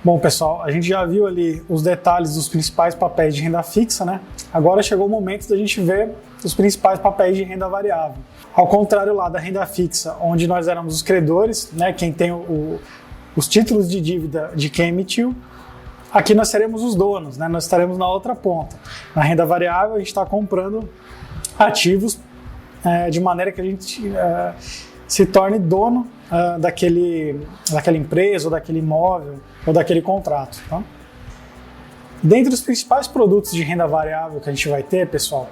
Bom, pessoal, a gente já viu ali os detalhes dos principais papéis de renda fixa, né? Agora chegou o momento da gente ver os principais papéis de renda variável. Ao contrário lá da renda fixa, onde nós éramos os credores, né? Quem tem os títulos de dívida de quem emitiu, aqui nós seremos os donos, né? Nós estaremos na outra ponta. Na renda variável, a gente está comprando ativos de maneira que a gente se torne dono daquela empresa, ou daquele imóvel, ou daquele contrato. Tá? Dentre os principais produtos de renda variável que a gente vai ter, pessoal,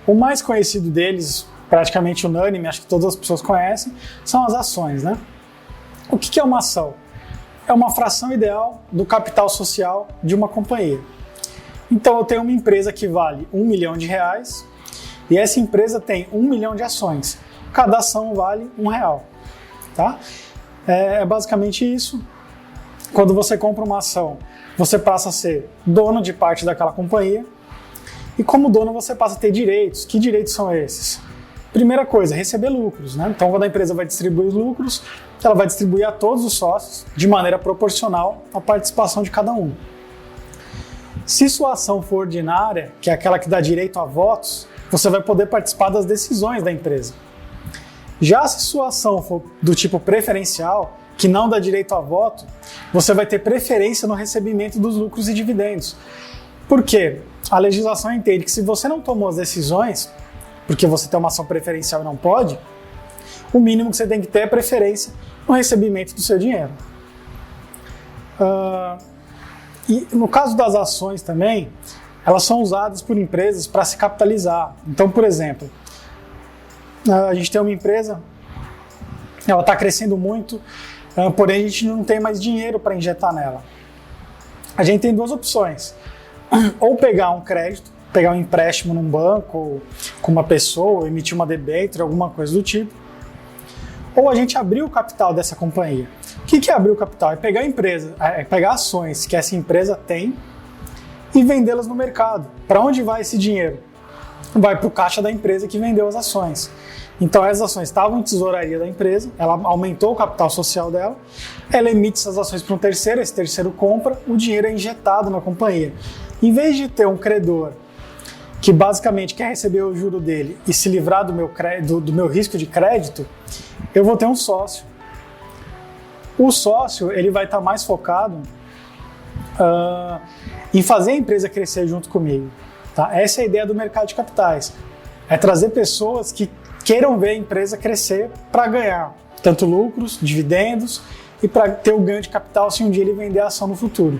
o mais conhecido deles, praticamente unânime, acho que todas as pessoas conhecem, são as ações. Né? O que é uma ação? É uma fração ideal do capital social de uma companhia. Então eu tenho uma empresa que vale R$1 milhão e essa empresa tem 1 milhão de ações. Cada ação vale R$1. Tá? É basicamente isso. Quando você compra uma ação, você passa a ser dono de parte daquela companhia e como dono você passa a ter direitos. Que direitos são esses? Primeira coisa, receber lucros. Né? Então quando a empresa vai distribuir os lucros, ela vai distribuir a todos os sócios de maneira proporcional à participação de cada um. Se sua ação for ordinária, que é aquela que dá direito a votos, você vai poder participar das decisões da empresa. Já se sua ação for do tipo preferencial, que não dá direito a voto, você vai ter preferência no recebimento dos lucros e dividendos. Por quê? A legislação entende que se você não tomou as decisões, porque você tem uma ação preferencial e não pode, o mínimo que você tem que ter é preferência no recebimento do seu dinheiro. E no caso das ações também, elas são usadas por empresas para se capitalizar. Então, por exemplo, a gente tem uma empresa, ela está crescendo muito, porém a gente não tem mais dinheiro para injetar nela. A gente tem duas opções: ou pegar um crédito, pegar um empréstimo num banco, ou com uma pessoa, ou emitir uma debênture, alguma coisa do tipo, ou a gente abrir o capital dessa companhia. O que é abrir o capital? É pegar a empresa, pegar ações que essa empresa tem e vendê-las no mercado. Para onde vai esse dinheiro? Vai para o caixa da empresa que vendeu as ações. Então essas ações estavam em tesouraria da empresa, ela aumentou o capital social dela, ela emite essas ações para um terceiro, esse terceiro compra, o dinheiro é injetado na companhia. Em vez de ter um credor que basicamente quer receber o juro dele e se livrar do meu risco de crédito, eu vou ter um sócio. O sócio ele vai estar mais focado em fazer a empresa crescer junto comigo. Tá? Essa é a ideia do mercado de capitais. É trazer pessoas que queiram ver a empresa crescer para ganhar tanto lucros, dividendos e para ter o ganho de capital se um dia ele vender a ação no futuro.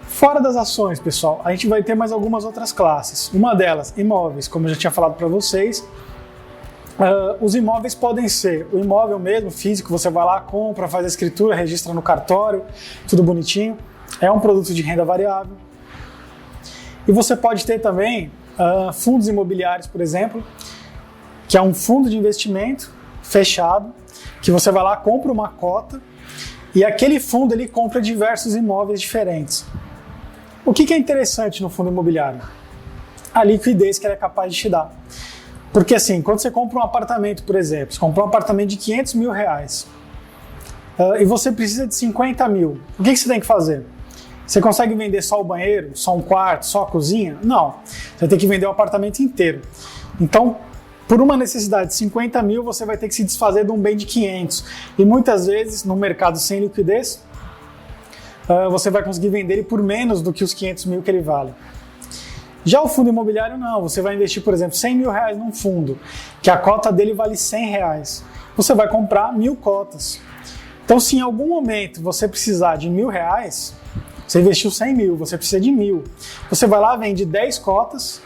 Fora das ações, pessoal, a gente vai ter mais algumas outras classes. Uma delas, imóveis, como eu já tinha falado para vocês. Os imóveis podem ser o imóvel mesmo, físico, você vai lá, compra, faz a escritura, registra no cartório, tudo bonitinho. É um produto de renda variável. E você pode ter também fundos imobiliários, por exemplo, que é um fundo de investimento fechado, que você vai lá, compra uma cota e aquele fundo ele compra diversos imóveis diferentes. O que é interessante no fundo imobiliário? A liquidez que ele é capaz de te dar. Porque assim, quando você compra um apartamento, por exemplo, você comprou um apartamento de R$500 mil e você precisa de 50 mil, o que você tem que fazer? Você consegue vender só o banheiro, só um quarto, só a cozinha? Não, você tem que vender o apartamento inteiro. Então, por uma necessidade de 50 mil, você vai ter que se desfazer de um bem de 500. E muitas vezes, no mercado sem liquidez, você vai conseguir vender ele por menos do que os 500 mil que ele vale. Já o fundo imobiliário não, você vai investir, por exemplo, R$100 mil num fundo, que a cota dele vale R$100. Você vai comprar 1.000 cotas. Então, se em algum momento você precisar de R$1.000, você investiu 100 mil, você precisa de 1.000. Você vai lá, vende 10 cotas,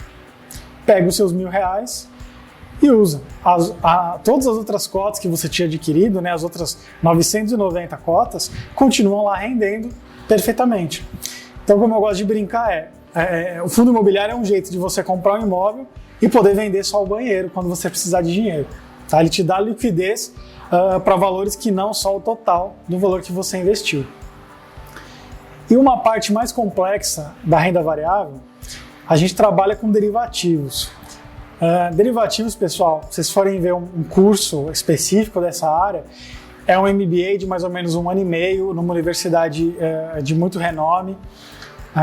pega os seus R$1.000 e usa. Todas as outras cotas que você tinha adquirido, né, as outras 990 cotas, continuam lá rendendo perfeitamente. Então, como eu gosto de brincar, o fundo imobiliário é um jeito de você comprar um imóvel e poder vender só o banheiro quando você precisar de dinheiro. Tá? Ele te dá liquidez para valores que não só o total do valor que você investiu. E uma parte mais complexa da renda variável, a gente trabalha com derivativos. Derivativos, pessoal, se vocês forem ver um curso específico dessa área, É um MBA de mais ou menos 1 ano e meio, numa universidade de muito renome.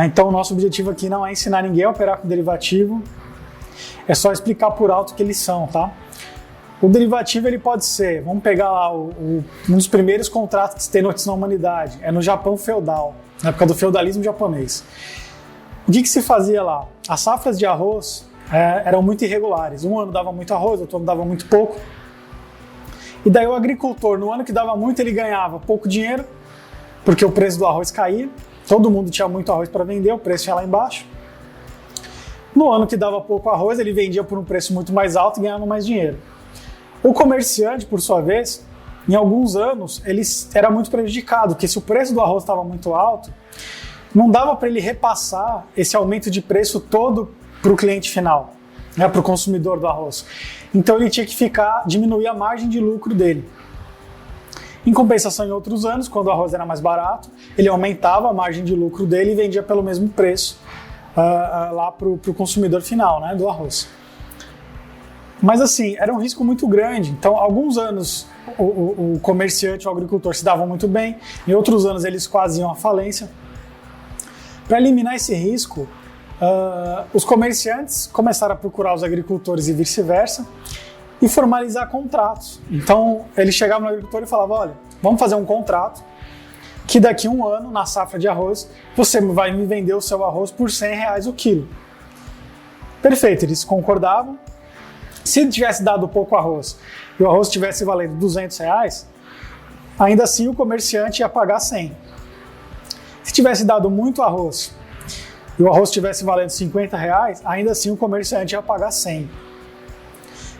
Então, o nosso objetivo aqui não é ensinar ninguém a operar com derivativo, é só explicar por alto o que eles são, tá? O derivativo ele pode ser, vamos pegar lá um dos primeiros contratos que se tem notícia na humanidade, é no Japão feudal, na época do feudalismo japonês. O que se fazia lá? As safras de arroz eram muito irregulares, um ano dava muito arroz, outro ano dava muito pouco. E daí o agricultor, no ano que dava muito, ele ganhava pouco dinheiro, porque o preço do arroz caía, todo mundo tinha muito arroz para vender, o preço ia lá embaixo. No ano que dava pouco arroz, ele vendia por um preço muito mais alto e ganhava mais dinheiro. O comerciante, por sua vez, em alguns anos, ele era muito prejudicado, porque se o preço do arroz estava muito alto, não dava para ele repassar esse aumento de preço todo para o cliente final, né, para o consumidor do arroz. Então ele tinha que diminuir a margem de lucro dele. Em compensação, em outros anos, quando o arroz era mais barato, ele aumentava a margem de lucro dele e vendia pelo mesmo preço lá para o consumidor final, né, do arroz. Mas assim, era um risco muito grande. Então, alguns anos o comerciante, o agricultor se davam muito bem, em outros anos eles quase iam à falência. Para eliminar esse risco, os comerciantes começaram a procurar os agricultores e vice-versa e formalizar contratos. Então, eles chegavam no agricultor e falavam, olha, vamos fazer um contrato que daqui a um ano, na safra de arroz, você vai me vender o seu arroz por R$100 o quilo. Perfeito, eles concordavam. Se ele tivesse dado pouco arroz e o arroz tivesse valendo R$200, ainda assim o comerciante ia pagar 100. Se tivesse dado muito arroz e o arroz tivesse valendo R$50, ainda assim o comerciante ia pagar 100.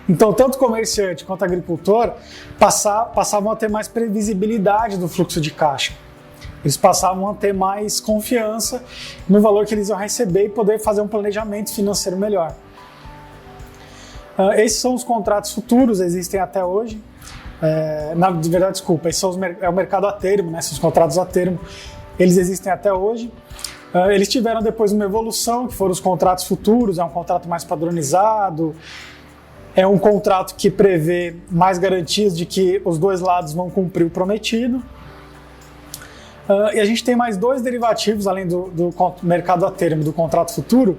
Então, tanto o comerciante quanto o agricultor passavam a ter mais previsibilidade do fluxo de caixa. Eles passavam a ter mais confiança no valor que eles iam receber e poder fazer um planejamento financeiro melhor. Esses são os contratos futuros, existem até hoje. De verdade, desculpa, esses são é o mercado a termo, né? São os contratos a termo, eles existem até hoje. Eles tiveram depois uma evolução, que foram os contratos futuros, é um contrato mais padronizado, é um contrato que prevê mais garantias de que os dois lados vão cumprir o prometido. E a gente tem mais dois derivativos, além do mercado a termo e do contrato futuro.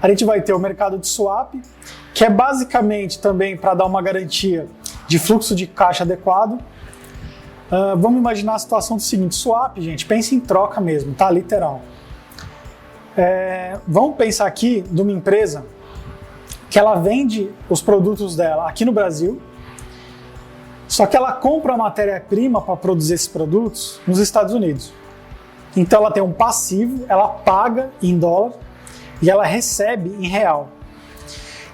A gente vai ter o mercado de swap, que é basicamente também para dar uma garantia de fluxo de caixa adequado. Vamos imaginar a situação do seguinte, swap, gente, pense em troca mesmo, tá? Literal. Vamos pensar aqui de uma empresa que ela vende os produtos dela aqui no Brasil, só que ela compra a matéria-prima para produzir esses produtos nos Estados Unidos. Então ela tem um passivo, ela paga em dólar e ela recebe em real.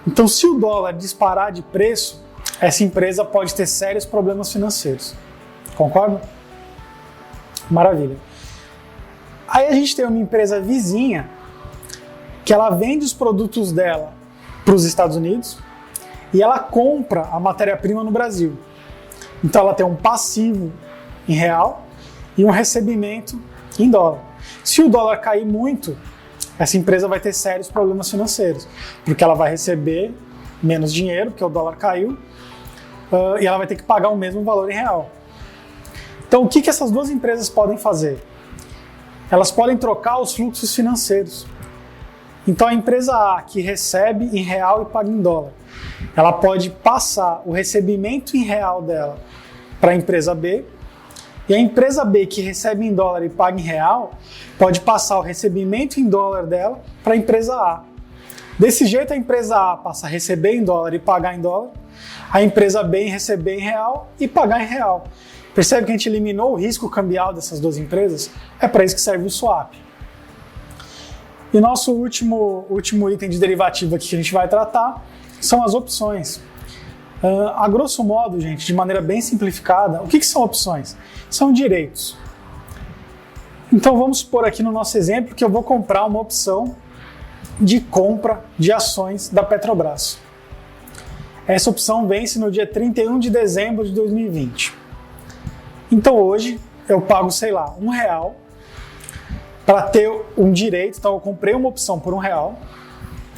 Então, se o dólar disparar de preço, essa empresa pode ter sérios problemas financeiros. Concorda? Maravilha. Aí a gente tem uma empresa vizinha que ela vende os produtos dela para os Estados Unidos e ela compra a matéria-prima no Brasil. Então ela tem um passivo em real e um recebimento em dólar. Se o dólar cair muito, essa empresa vai ter sérios problemas financeiros, porque ela vai receber menos dinheiro, porque o dólar caiu, e ela vai ter que pagar o mesmo valor em real. Então, o que essas duas empresas podem fazer? Elas podem trocar os fluxos financeiros. Então, a empresa A, que recebe em real e paga em dólar, ela pode passar o recebimento em real dela para a empresa B, e a empresa B, que recebe em dólar e paga em real, pode passar o recebimento em dólar dela para a empresa A. Desse jeito, a empresa A passa a receber em dólar e pagar em dólar, a empresa B receber em real e pagar em real. Percebe que a gente eliminou o risco cambial dessas duas empresas? É para isso que serve o swap. E nosso último item de derivativo aqui que a gente vai tratar são as opções. A grosso modo, gente, de maneira bem simplificada, o que são opções? São direitos. Então vamos supor aqui no nosso exemplo que eu vou comprar uma opção de compra de ações da Petrobras. Essa opção vence no dia 31 de dezembro de 2020. Então hoje eu pago, sei lá, R$1 para ter um direito. Então eu comprei uma opção por R$1.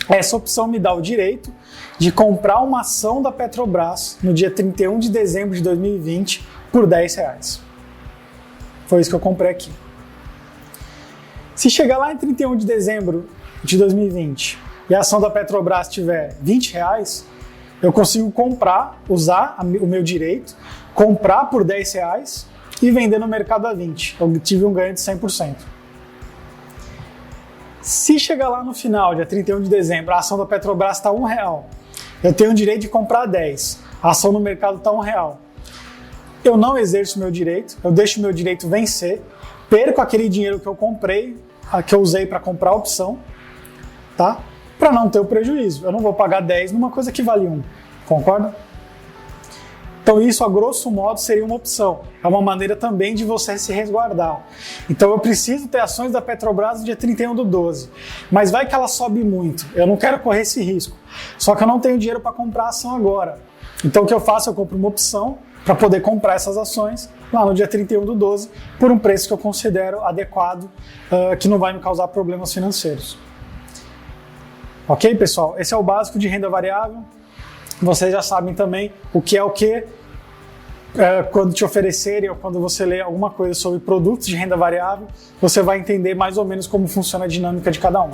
Essa opção me dá o direito de comprar uma ação da Petrobras no dia 31 de dezembro de 2020 por R$10. Foi isso que eu comprei aqui. Se chegar lá em 31 de dezembro de 2020 e a ação da Petrobras tiver R$20, eu consigo comprar, usar o meu direito, comprar por R$10 e vender no mercado a 20. Eu tive um ganho de 100%. Se chegar lá no final, dia 31 de dezembro, a ação da Petrobras está R$1, eu tenho o direito de comprar 10, a ação no mercado está R$1. Eu não exerço meu direito, eu deixo meu direito vencer, perco aquele dinheiro que eu comprei, que eu usei para comprar a opção, tá? Para não ter o prejuízo. Eu não vou pagar 10 numa coisa que vale 1, concorda? Então isso, a grosso modo, seria uma opção. É uma maneira também de você se resguardar. Então eu preciso ter ações da Petrobras no dia 31/12, mas vai que ela sobe muito. Eu não quero correr esse risco. Só que eu não tenho dinheiro para comprar a ação agora. Então o que eu faço? Eu compro uma opção para poder comprar essas ações lá no dia 31/12 por um preço que eu considero adequado, que não vai me causar problemas financeiros. Ok, pessoal? Esse é o básico de renda variável. Vocês já sabem também o que é o que quando te oferecerem ou quando você ler alguma coisa sobre produtos de renda variável, você vai entender mais ou menos como funciona a dinâmica de cada um.